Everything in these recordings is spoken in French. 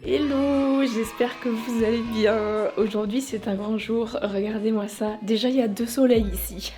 Hello, j'espère que vous allez bien. Aujourd'hui c'est un grand jour, regardez-moi ça. Déjà il y a 2 soleils ici.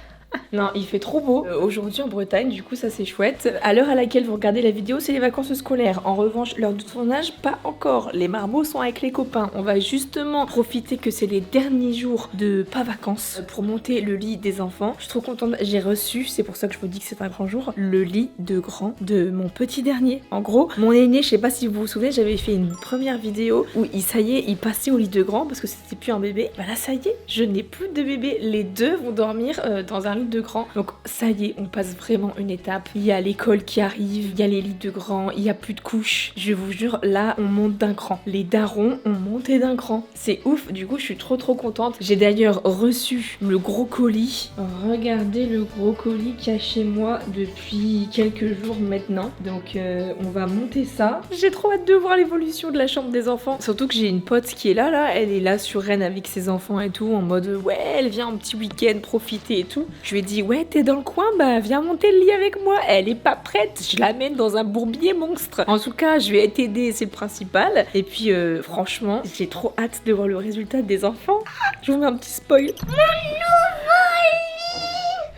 Non, il fait trop beau aujourd'hui en Bretagne, du coup ça c'est chouette. À l'heure à laquelle vous regardez la vidéo, c'est les vacances scolaires. En revanche, l'heure de tournage, pas encore. Les marmots sont avec les copains. On va justement profiter que c'est les derniers jours de pas vacances pour monter le lit des enfants. Je suis trop contente, j'ai reçu, c'est pour ça que je vous dis que c'est un grand jour, le lit de grand de mon petit dernier. En gros, mon aîné, je sais pas si vous vous souvenez, j'avais fait une première vidéo où ça y est, il passait au lit de grand parce que c'était plus un bébé. Bah là ça y est, je n'ai plus de bébé. Les deux vont dormir dans un lit de grand. Donc ça y est, on passe vraiment une étape. Il y a l'école qui arrive, il y a les lits de grand, il y a plus de couches. Je vous jure, là on monte d'un cran. Les darons ont monté d'un cran. C'est ouf, du coup je suis trop contente. J'ai d'ailleurs reçu le gros colis. Regardez le gros colis qu'il y a chez moi depuis quelques jours maintenant. Donc on va monter ça. J'ai trop hâte de voir l'évolution de la chambre des enfants. Surtout que j'ai une pote qui est là, elle est là sur Rennes avec ses enfants et tout, en mode ouais, elle vient en petit week-end profiter et tout. Je lui ai dit ouais, t'es dans le coin, bah viens monter le lit avec moi. Elle est pas prête, je l'amène dans un bourbier monstre. En tout cas, je vais t'aider, c'est le principal. Et puis franchement, j'ai trop hâte de voir le résultat des enfants. Je vous mets un petit spoil.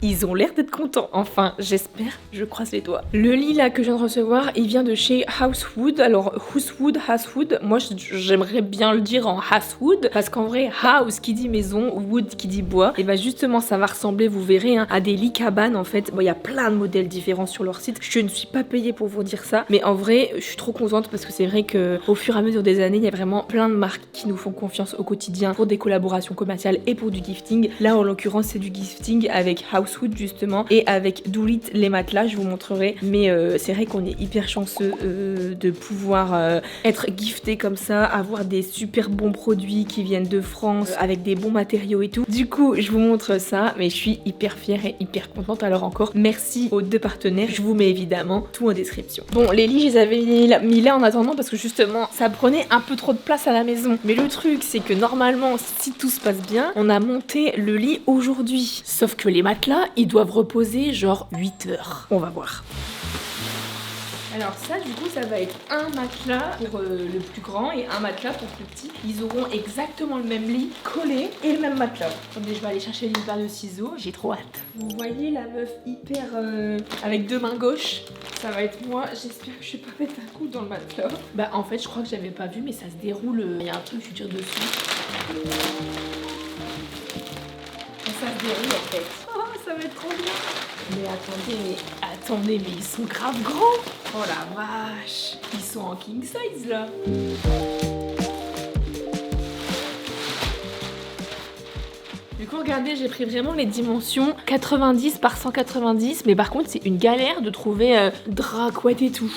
Ils ont l'air d'être contents. Enfin, j'espère, je croise les doigts. Le lit là que je viens de recevoir, il vient de chez Housewood. Alors, Housewood, moi j'aimerais bien le dire en Housewood. Parce qu'en vrai, house qui dit maison, wood qui dit bois. Et bah justement, ça va ressembler, vous verrez, hein, à des lits cabanes en fait. Bon, il y a plein de modèles différents sur leur site. Je ne suis pas payée pour vous dire ça. Mais en vrai, je suis trop contente parce que c'est vrai qu'au fur et à mesure des années, il y a vraiment plein de marques qui nous font confiance au quotidien pour des collaborations commerciales et pour du gifting. Là, en l'occurrence, c'est du gifting avec Housewood justement et avec Doulit les matelas, je vous montrerai. Mais c'est vrai qu'on est hyper chanceux de pouvoir être gifté comme ça, avoir des super bons produits qui viennent de France avec des bons matériaux et tout. Du coup, je vous montre ça, mais je suis hyper fière et hyper contente. Alors encore, merci aux 2 partenaires. Je vous mets évidemment tout en description. Bon, les lits, je les avais mis là en attendant parce que justement, ça prenait un peu trop de place à la maison. Mais le truc, c'est que normalement, si tout se passe bien, on a monté le lit aujourd'hui. Sauf que les matelas, ils doivent reposer genre 8 heures. On va voir. Alors ça, du coup, ça va être un matelas pour le plus grand et un matelas pour le plus petit. Ils auront exactement le même lit collé et le même matelas. Attendez, je vais aller chercher une paire de ciseaux. J'ai trop hâte. Vous voyez la meuf hyper avec 2 mains gauches. Ça va être moi. J'espère que je vais pas mettre un coup dans le matelas. Bah en fait, je crois que j'avais pas vu, mais ça se déroule. Il y a un truc, je tire dessus. Et ça se déroule en fait. Oh, ça va être trop bien. Mais attendez, mais ils sont grave grands. Oh la vache, ils sont en king size là. Du coup, regardez, j'ai pris vraiment les dimensions 90 par 190, mais par contre, c'est une galère de trouver drap, couette et tout.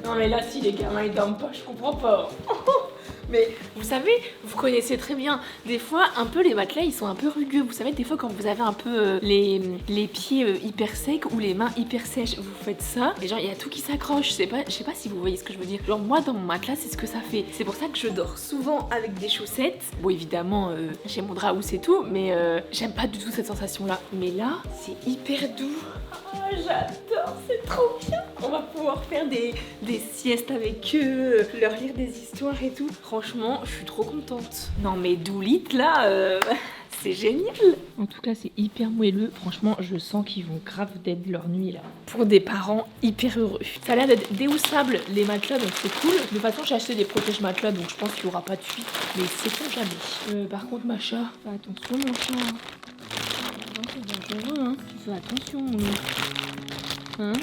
Non mais là, si les gamins ils dorment pas, je comprends pas. Mais vous savez, vous connaissez très bien, des fois un peu les matelas ils sont un peu rugueux. Vous savez, des fois quand vous avez un peu les pieds hyper secs ou les mains hyper sèches, vous faites ça et genre il y a tout qui s'accroche. Je sais pas si vous voyez ce que je veux dire. Genre moi dans mon matelas c'est ce que ça fait. C'est pour ça que je dors souvent avec des chaussettes. Bon évidemment j'ai mon drap où c'est tout, mais j'aime pas du tout cette sensation là. Mais là c'est hyper doux. Oh, j'adore, c'est trop bien. On va pouvoir faire des siestes avec eux, leur lire des histoires et tout. Franchement, je suis trop contente. Non mais Doulit là, c'est génial. En tout cas, c'est hyper moelleux. Franchement, je sens qu'ils vont grave d'être leur nuit là. Pour des parents hyper heureux. Ça a l'air d'être déhoussable les matelas, donc c'est cool. De toute façon, j'ai acheté des protège matelas, donc je pense qu'il n'y aura pas de fuite. Mais sait-on jamais. Par contre, ma chat, fais attention mon chat. C'est dangereux, hein. Tu fais attention, mon loup. Hein?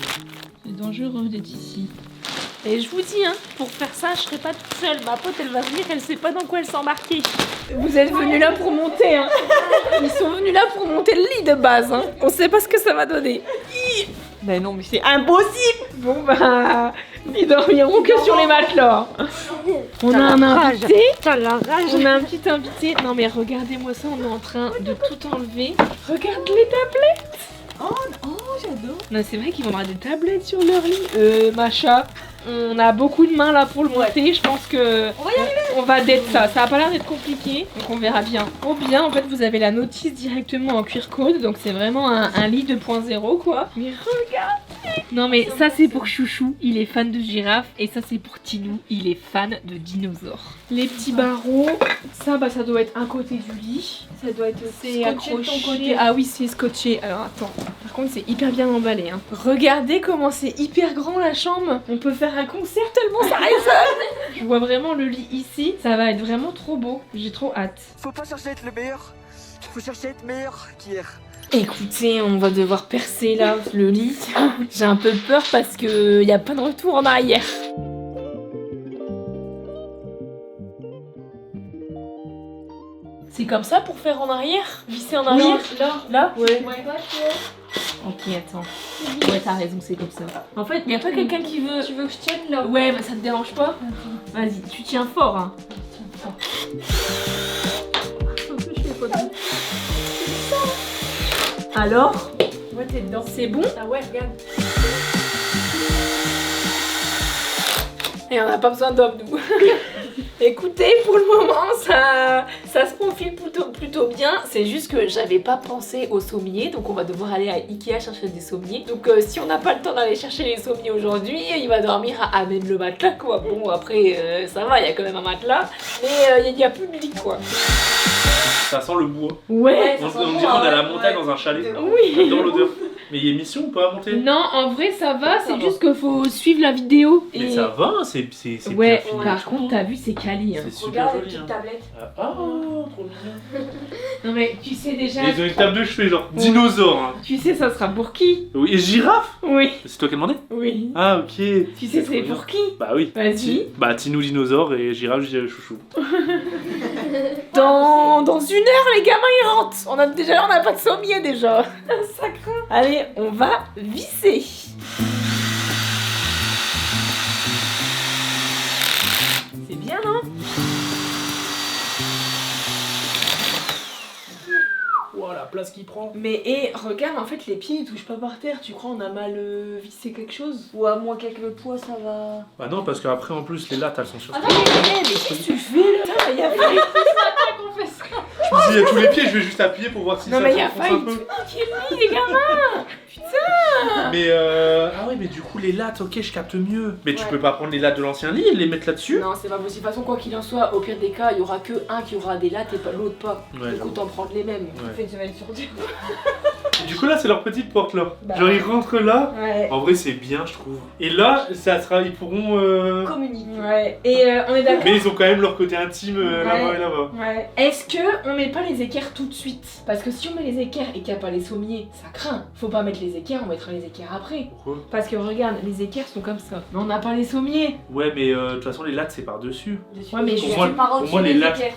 C'est dangereux d'être ici. Et je vous dis, hein, pour faire ça, je serai pas toute seule. Ma pote, elle va venir, elle sait pas dans quoi elle s'est embarquée. Vous êtes venus là pour monter, hein. Ils sont venus là pour monter le lit de base, hein. On sait pas ce que ça va donner. Ben non, mais c'est impossible. Bon bah, ils dormiront que sur les matelas. On a un invité. On a un petit invité. Non mais regardez-moi ça, on est en train de tout enlever. Regarde les tablettes. Oh, j'adore. Non, c'est vrai qu'ils vont avoir des tablettes sur leur lit. Macha, on a beaucoup de mains là pour le monter. Je pense que on va d'être ça. Ça a pas l'air d'être compliqué, donc on verra bien. Trop bien. En fait, vous avez la notice directement en QR code, donc c'est vraiment un lit 2.0 quoi. Mais regardez. Non mais ça c'est pour Chouchou, il est fan de girafe. Et ça c'est pour Tinou, il est fan de dinosaures. Les petits barreaux, ça bah ça doit être un côté du lit. Ça doit être C'est accroché. Ah oui c'est scotché. Alors attends, par contre c'est hyper bien emballé. Hein. Regardez comment c'est hyper grand la chambre. On peut faire un concert tellement ça résonne. Je vois vraiment le lit ici. Ça va être vraiment trop beau. J'ai trop hâte. Faut pas chercher à être le meilleur, faut chercher à être meilleur qu'hier. Écoutez, on va devoir percer là le lit. J'ai un peu peur parce que y a pas de retour en arrière. C'est comme ça pour faire en arrière? Visser en arrière? Là? Ouais. Ok, attends. Ouais, t'as raison, c'est comme ça. En fait, y a pas quelqu'un qui veut... Tu veux que je tienne là? Ouais, bah ça te dérange pas? Vas-y, tu tiens fort, hein. Alors? Ouais, t'es dedans. C'est bon? Ah ouais, regarde. Et on n'a pas besoin d'hommes, nous. Écoutez, pour le moment, ça se profile plutôt bien. C'est juste que j'avais pas pensé aux sommiers, donc on va devoir aller à Ikea chercher des sommiers. Donc si on n'a pas le temps d'aller chercher les sommiers aujourd'hui, il va dormir à même le matelas, quoi. Bon, après, ça va, il y a quand même un matelas, mais il y a plus de lit, quoi. Ça sent le bois. Ouais. On dirait qu'on est à la montagne dans un chalet. Oui. Dans l'odeur. Mais il y a émission ou pas à monter? Non, en vrai, ça va, c'est juste qu'il faut suivre la vidéo. Mais ça va, c'est Ouais, bien fini. par contre, t'as vu, c'est quali. Hein. C'est super Regarde les joli. petites tablettes. Ah, trop mignon. Non, mais tu sais déjà. Et ils ont une table de chevet, genre dinosaure. Hein. Tu sais, ça sera pour qui? Oui, et girafe? Oui. C'est toi qui as demandé? Oui. Ah, ok. Tu sais, c'est trop pour qui? bien. Bah oui. Vas-y. Bah, Tinou dinosaure et girafe chouchou. Dans une heure, les gamins ils rentrent. On n'a pas de sommier déjà. Ça craint. Allez, on va visser. C'est bien, non? Wow, la place qu'il prend. Mais regarde, en fait, les pieds ils touchent pas par terre. Tu crois on a mal vissé quelque chose? Ou à moins qu'avec le poids, ça va. Bah non, parce qu'après en plus les lattes elles sont sur. Mais qu'est-ce que tu fais là? Putain, il y a failli. qu'on fait ça. Je me dis, il y a tous les pieds, je vais juste appuyer pour voir si Non, ça mais il y a s'enfonce failli. un peu. Putain, les gamins. Mais ah ouais, mais du coup les lattes, ok, je capte mieux. Mais tu Ouais. peux pas prendre les lattes de l'ancien lit et les mettre là-dessus? Non, c'est pas possible. De toute façon, quoi qu'il en soit, au pire des cas, il y aura que un qui aura des lattes et pas l'autre pas. Ouais, Donc j'avoue. autant prendre les mêmes. Ouais. Fait une semaine sur deux. Et du coup là c'est leur petite porte là. Bah. Genre ils rentrent là. Ouais. En vrai c'est bien je trouve. Et là ça sera, ils pourront. Communique. Ouais. Et on est d'accord. Mais ils ont quand même leur côté intime là-bas Ouais. et là-bas. Ouais. Est-ce que on met pas les équerres tout de suite? Parce que si on met les équerres et qu'il n'y a pas les sommiers, ça craint. Faut pas mettre les équerres, on mettra les équerres après. Pourquoi? Parce que regarde, les équerres sont comme ça. Mais on n'a pas les sommiers. Ouais mais de toute façon les lattes c'est par-dessus. Ouais, mais Pour je moi, suis pour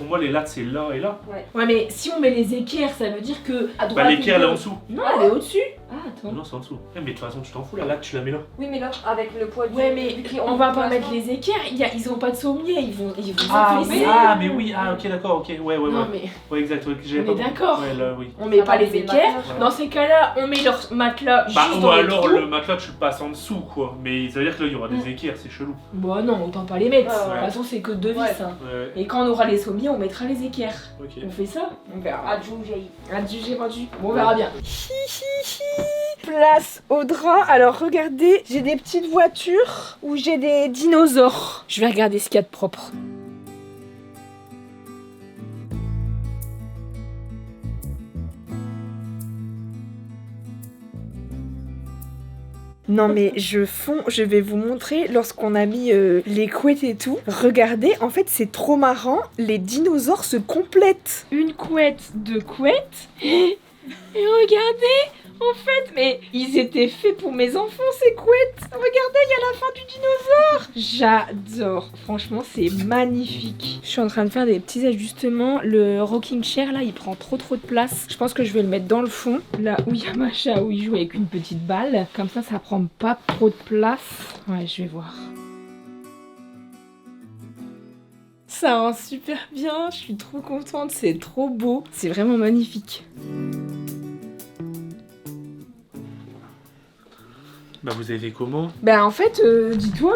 moi les lattes c'est là et là. Ouais, mais si on met les équerres, ça veut dire que à droite. Bah l'équerre et là en gauche- dessous. Non, elle est au-dessus. Ah, attends. Non c'est en dessous. Mais de toute façon tu t'en fous la latte tu la mets là. Oui, mais là, avec le poids du. Ouais, mais vu qu'ils on ont va le pas placement. mettre les équerres. Ils ont pas de sommier. Ils vont Ah laisser. oui, ah mais oui, ah ok d'accord, ok, ouais ouais Non, ouais. mais Ouais exact, ouais, j'avais on pas est compris. d'accord. Ouais là oui. on met Ça pas va les enlever le équerres. matelas. Dans ces cas-là, on met leur matelas Bah juste ou dans alors les trous. le matelas tu le passes en dessous quoi. Mais ça veut dire que là il y aura des équerres, c'est chelou. Bon, non, autant pas les mettre. Ouais, De toute façon, c'est que deux vis. Ouais. Hein. Ouais, Et quand on aura les sommiers, on mettra les équerres. ok. On fait ça? On verra. Ah, Julie. Adjugé, rendu. Bon, on verra bien. Place au drap. Alors, regardez, j'ai des petites voitures où j'ai des dinosaures. Je vais regarder ce qu'il y a de propre. Non mais je vais vous montrer lorsqu'on a mis les couettes et tout. Regardez, en fait c'est trop marrant, les dinosaures se complètent. Une couette, deux couettes. Et regardez, en fait, mais ils étaient faits pour mes enfants ces couettes. Regardez, il y a la fin du dinosaure. J'adore, franchement c'est magnifique. Je suis en train de faire des petits ajustements. Le rocking chair là, il prend trop de place. Je pense que je vais le mettre dans le fond. Là où il y a ma chat, où il joue avec une petite balle. Comme ça prend pas trop de place. Ouais, je vais voir. Ça rend super bien, je suis trop contente, c'est trop beau. C'est vraiment magnifique. Bah vous avez fait comment? Bah en fait, dis-toi,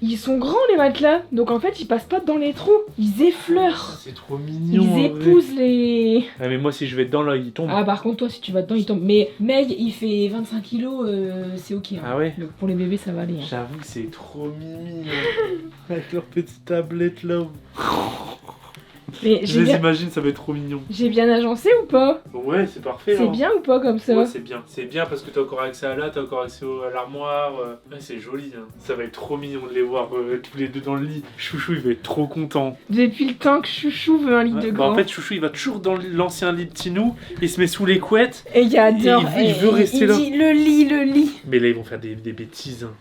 ils sont grands les matelas, donc en fait ils passent pas dans les trous, ils effleurent. C'est trop mignon. Ils en vrai. épousent les... Ah mais moi si je vais dedans là il tombe. Ah par contre toi si tu vas dedans il tombe. Mais Meg il fait 25 kilos, c'est ok. Hein. Ah ouais. Donc pour les bébés ça va aller. Hein. J'avoue que c'est trop mignon. Avec leur petite tablette là. Mais Je les imagine, ça va être trop mignon. j'ai bien agencé ou pas? Ouais, c'est parfait. C'est bien ou pas comme ça? Ouais, c'est bien. C'est bien parce que t'as encore accès à là, t'as encore accès à l'armoire. Ouais, c'est joli. Hein. Ça va être trop mignon de les voir tous les deux dans le lit. Chouchou, il va être trop content. Depuis le temps que Chouchou veut un lit de grand. En fait, Chouchou, il va toujours dans l'ancien lit de Tinou. Il se met sous les couettes. Et il adore. Et il veut rester il là. dit le lit. Mais là, ils vont faire des bêtises. Hein.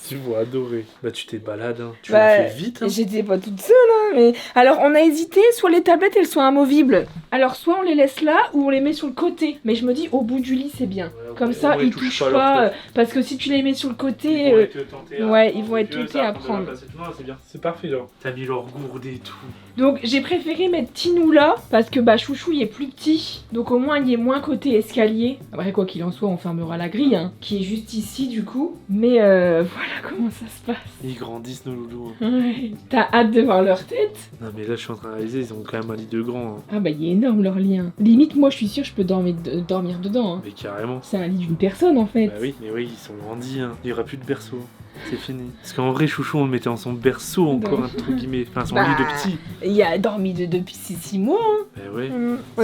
Tu vas adorer. Bah, tu t'es balade. Hein. Tu l'as fait vite. Hein. J'étais pas toute seule, hein, mais... Alors, on a hésité, soit les tablettes, elles sont amovibles. Alors, soit on les laisse là, ou on les met sur le côté. Mais je me dis, au bout du lit, c'est bien. Ouais, Comme ça, ils touchent pas. Parce que si tu les mets sur le côté... ils vont être tentés à prendre. C'est bien. C'est parfait, là. T'as mis leur gourde et tout. Donc, j'ai préféré mettre Tinou là, parce que bah, Chouchou, il est plus petit. Donc, au moins, il est moins côté escalier. Après, quoi qu'il en soit, on fermera la grille, hein, qui est juste ici, du coup. Mais voilà comment ça se passe. Ils grandissent, nos loulous. Ouais. T'as hâte de voir leur tête? Non, mais là, je suis en train de réaliser, ils ont quand même un lit de grand. Hein. Ah bah il est énorme leur lit. Hein. Limite moi je suis sûre je peux dormir dedans. Hein. Mais carrément. C'est un lit d'une personne en fait. Bah oui, mais oui, ils sont grandis. Hein. Il n'y aura plus de berceau. C'est fini. Parce qu'en vrai, Chouchou, on le mettait en son berceau encore, entre guillemets. Enfin, son lit de petit. Il a dormi depuis 6 mois. Hein. Bah ouais.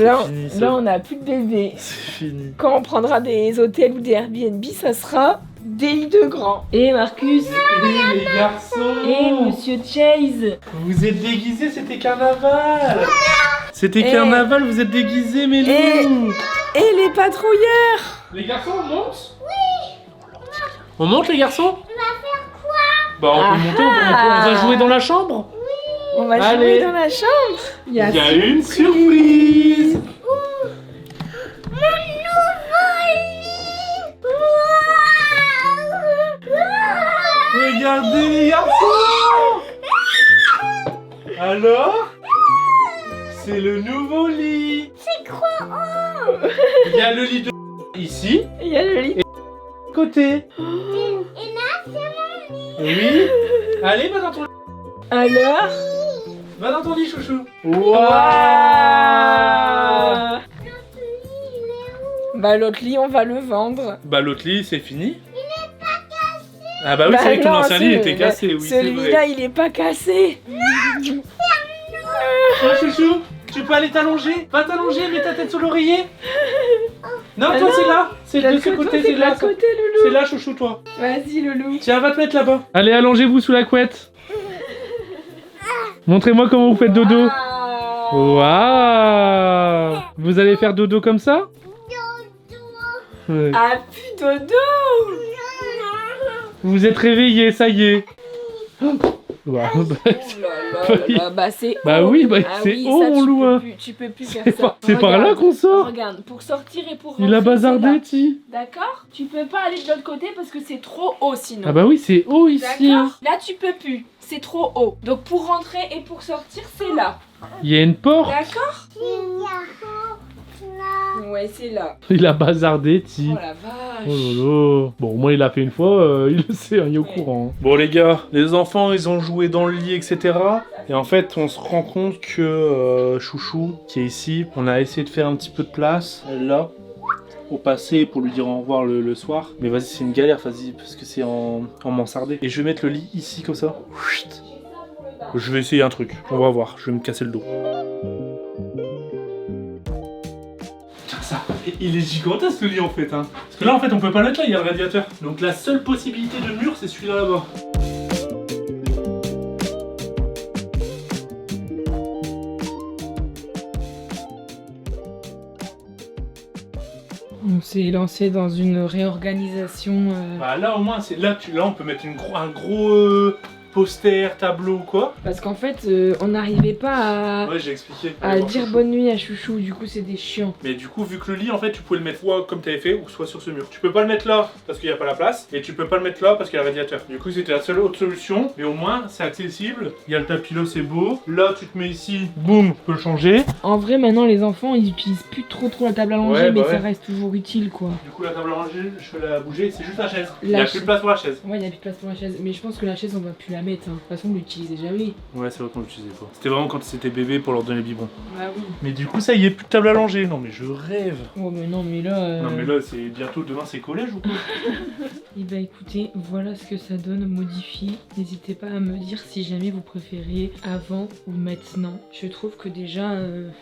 Là, là on a plus de bébé. C'est fini. Quand on prendra des hôtels ou des Airbnb, ça sera des lits de grands. Et Marcus. Et les garçons. Et Monsieur Chase. Vous êtes déguisés, c'était carnaval. C'était carnaval, vous êtes déguisés, mes loups. Et les patrouilleurs. Les garçons, on monte? Oui. On monte, les garçons? On va faire quoi? Bah, on peut monter, on va jouer dans la chambre. Oui. On va jouer dans la chambre. Il y a une surprise. Regardez les garçons. Alors? C'est le nouveau lit. C'est quoi? Il y a le lit de ici. Il y a le lit de côté. Et là, c'est mon lit. Oui. Allez, va dans ton lit. Alors? Va dans ton lit, chouchou. Waouh. Bah l'autre lit, on va le vendre. Bah l'autre lit, c'est fini. Il est pas cassé. Ah bah oui, c'est vrai que ton ancien lit était cassé, oui, c'est vrai. Celui-là, il est pas cassé. Oh, chouchou, tu peux aller t'allonger. Va t'allonger, mets ta tête sur l'oreiller. Non, toi c'est là. C'est de ce côté, c'est là. C'est là, chouchou, toi. Vas-y, loulou. Tiens, va te mettre là-bas. Allez, allongez-vous sous la couette. Montrez-moi comment vous faites dodo. Waouh. Vous allez faire dodo comme ça? Ouais. Ah, plus dodo. Vous vous êtes réveillés, ça y est. Bah c'est bah haut. oui, bah Ah c'est oui, haut, ça, mon loup. Hein. Tu peux plus faire ça. C'est par là qu'on sort. Regarde, pour sortir et pour rentrer. Il a bazardé, Ti. D'accord? Tu peux pas aller de l'autre côté parce que c'est trop haut sinon. Ah bah oui, c'est haut ici. Hein. D'accord? Là, tu peux plus. C'est trop haut. Donc pour rentrer et pour sortir, c'est là. Il y a une porte. D'accord? Ouais, c'est là. Il a bazardé, Ti. Oh la vache. Oh là là. Bon, au moins il l'a fait une fois, il le sait, hein, il est au courant. Bon les gars, les enfants ils ont joué dans le lit, etc. Et en fait on se rend compte que Chouchou, qui est ici, on a essayé de faire un petit peu de place, là, au passé pour lui dire au revoir le soir. Mais vas-y, c'est une galère, vas-y, parce que c'est en mansardé. Et je vais mettre le lit ici comme ça. Je vais essayer un truc, on va voir, je vais me casser le dos. Ça, il est gigantesque le lit en fait, hein. Parce que là en fait on peut pas le mettre là, il y a le radiateur. Donc la seule possibilité de mur c'est celui-là là-bas. On s'est lancé dans une réorganisation. Bah là au moins c'est là on peut mettre poster, tableau ou quoi. Parce qu'en fait, on n'arrivait pas à, Ouais, j'ai expliqué. à dire bonne nuit à Chouchou, du coup c'était chiant. Mais du coup, vu que le lit, en fait, tu pouvais le mettre soit comme t'avais fait, ou soit sur ce mur. Tu peux pas le mettre là parce qu'il n'y a pas la place, et tu peux pas le mettre là parce qu'il y a le radiateur. Du coup, c'était la seule autre solution, mais au moins c'est accessible. Il y a le tapis là, c'est beau. Là, tu te mets ici, boum, tu peux le changer. En vrai, maintenant les enfants ils utilisent plus trop la table à langer, Ouais, mais bah ça ouais. reste toujours utile quoi. Du coup, la table à ranger, je vais la bouger, c'est juste la chaise. Il La n'y a plus de place pour la chaise. Ouais, il y a plus de place pour la chaise, mais je pense que la chaise on va plus la mettre. Hein. De toute façon, on l'utilisait jamais. Ouais, c'est vrai qu'on l'utilisait pas. C'était vraiment quand c'était bébé pour leur donner le biberon. Bah oui. Mais du coup, ça y est, plus de table à langer. Non, mais je rêve. Oh, mais non, mais là. Non, mais là, c'est bientôt demain, c'est collège ou quoi? Et bah écoutez, voilà ce que ça donne modifié. N'hésitez pas à me dire si jamais vous préférez avant ou maintenant. Je trouve que déjà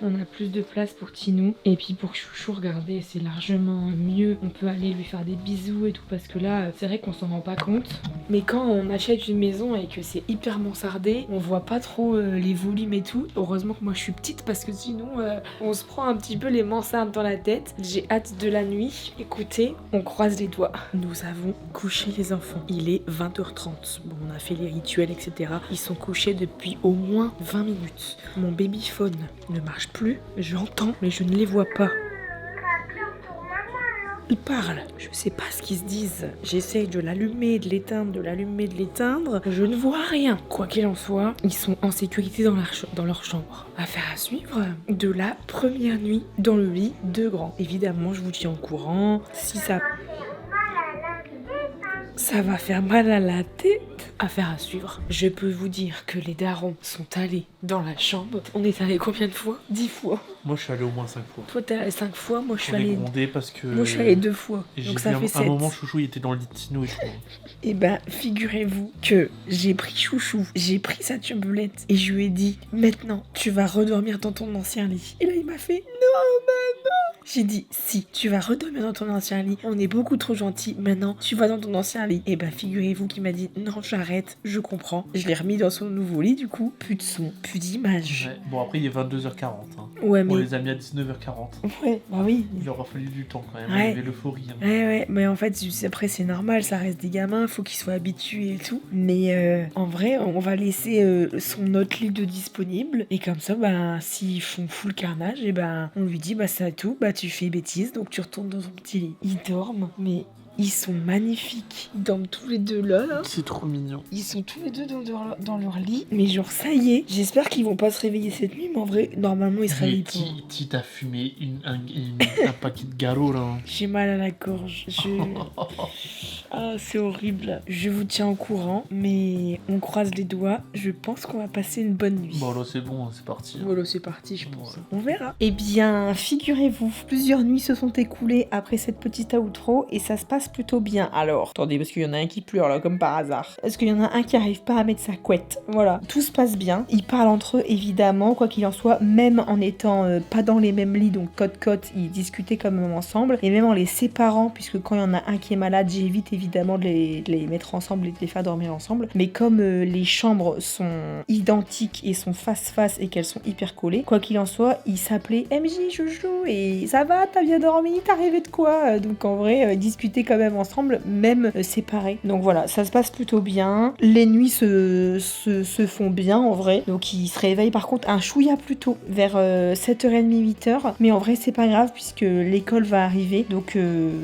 on a plus de place pour Tinou. Et puis pour Chouchou, regardez, c'est largement mieux. On peut aller lui faire des bisous et tout parce que là, c'est vrai qu'on s'en rend pas compte. Mais quand on achète une maison et que c'est hyper mansardé, on voit pas trop les volumes et tout. Heureusement que moi je suis petite parce que sinon on se prend un petit peu les mansardes dans la tête. J'ai hâte de la nuit. Écoutez, on croise les doigts. Nous avons couché les enfants. Il est 20h30. Bon, on a fait les rituels, etc. Ils sont couchés depuis au moins 20 minutes. Mon babyphone ne marche plus. J'entends, mais je ne les vois pas. Ils parlent. Je sais pas ce qu'ils se disent. J'essaye de l'allumer, de l'éteindre, de l'allumer, de l'éteindre. Je ne vois rien. Quoi qu'il en soit, ils sont en sécurité dans leur chambre. Affaire à suivre de la première nuit dans le lit de grand. Évidemment, je vous tiens au courant. Si ça va faire mal à la tête. Affaire à suivre. Je peux vous dire que les darons sont allés dans la chambre. On est allé combien de fois? 10 fois. Moi, je suis allé au moins 5 fois. Toi, t'es allé 5 fois. Moi, je suis On est allé. grondé parce que. Moi, je suis allé 2 fois. Et Donc j'ai ça vu fait 7. un moment, Chouchou, il était dans le lit de Tino et tout. Et ben, figurez-vous que j'ai pris Chouchou, j'ai pris sa turbulette et je lui ai dit maintenant, tu vas redormir dans ton ancien lit. Et là, il m'a fait non, maman. J'ai dit si, tu vas redormir dans ton ancien lit. On est beaucoup trop gentils. Maintenant, tu vas dans ton ancien lit. Et ben, figurez-vous qu'il m'a dit non, j'arrête, je comprends. Je l'ai remis dans son nouveau lit, du coup, plus de son, plus d'image. Ouais. Bon, après, il est 22h40. Hein. Ouais, mais. On les a mis à 19h40. Ouais, bah oui. Il aura fallu du temps quand même. Ouais. Il y avait l'euphorie. Hein. Ouais, mais en fait, après, c'est normal, ça reste des gamins, faut qu'ils soient habitués et tout. Mais en vrai, on va laisser son autre lit de disponible. Et comme ça, bah, s'ils font full carnage, et ben, on lui dit, bah, ça tout, bah, tu fais bêtise, donc tu retournes dans ton petit lit. Ils dorment, mais. Ils sont magnifiques. Ils dorment tous les deux là. C'est trop mignon. Ils sont tous les deux dans leur lit. Mais genre, ça y est. J'espère qu'ils vont pas se réveiller cette nuit. Mais en vrai, normalement, ils se réveillent pas. Si t'as fumé un paquet de garou là. J'ai mal à la gorge. Ah, c'est horrible. Je vous tiens au courant. Mais on croise les doigts. Je pense qu'on va passer une bonne nuit. Bon, là, c'est bon, c'est parti. Hein. Voilà, c'est parti, je pense. Ouais. On verra. Eh bien, figurez-vous, plusieurs nuits se sont écoulées après cette petite outro. Et ça se passe plutôt bien. Alors, attendez, parce qu'il y en a un qui pleure là, comme par hasard. Est-ce qu'il y en a un qui arrive pas à mettre sa couette? Voilà, tout se passe bien. Ils parlent entre eux, évidemment, quoi qu'il en soit, même en étant pas dans les mêmes lits, donc côte-côte, ils discutaient quand même ensemble. Et même en les séparant, puisque quand il y en a un qui est malade, j'évite évidemment de les mettre ensemble et de les faire dormir ensemble. Mais comme les chambres sont identiques et sont face-face et qu'elles sont hyper collées, quoi qu'il en soit, ils s'appelaient MJ, Chouchou, et ça va, t'as bien dormi, t'as rêvé de quoi? Donc en vrai, ils discutaient quand même ensemble, même séparés. Donc voilà, ça se passe plutôt bien. Les nuits se font bien en vrai. Donc ils se réveillent par contre un chouïa plus tôt, vers 7h30, 8h. Mais en vrai, c'est pas grave puisque l'école va arriver. Donc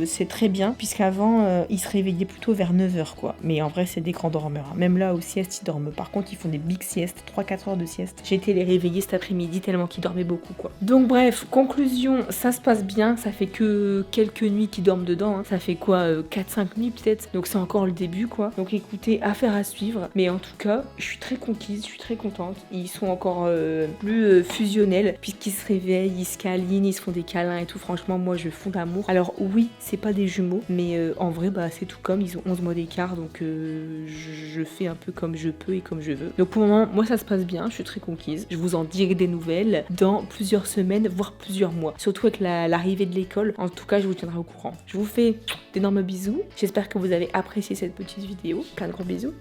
c'est très bien, puisqu'avant, ils se réveillaient plutôt vers 9h quoi. Mais en vrai, c'est des grands dormeurs. Hein. Même là, aux siestes, ils dorment. Par contre, ils font des big siestes, 3-4 heures de sieste. J'ai été les réveiller cet après-midi tellement qu'ils dormaient beaucoup quoi. Donc bref, conclusion, ça se passe bien. Ça fait que quelques nuits qu'ils dorment dedans. Hein. Ça fait quoi 4-5 nuits peut-être. Donc c'est encore le début quoi. Donc écoutez, affaire à suivre. Mais en tout cas, je suis très conquise, je suis très contente. Ils sont encore plus fusionnels puisqu'ils se réveillent, ils se câlinent, ils se font des câlins et tout. Franchement, moi je fonds d'amour. Alors oui, c'est pas des jumeaux, mais en vrai, bah c'est tout comme. Ils ont 11 mois d'écart, donc je fais un peu comme je peux et comme je veux. Donc pour le moment, moi ça se passe bien, je suis très conquise. Je vous en dirai des nouvelles dans plusieurs semaines, voire plusieurs mois. Surtout avec l'arrivée de l'école. En tout cas, je vous tiendrai au courant. Je vous fais d'énormes bisous. J'espère que vous avez apprécié cette petite vidéo. Plein de gros bisous.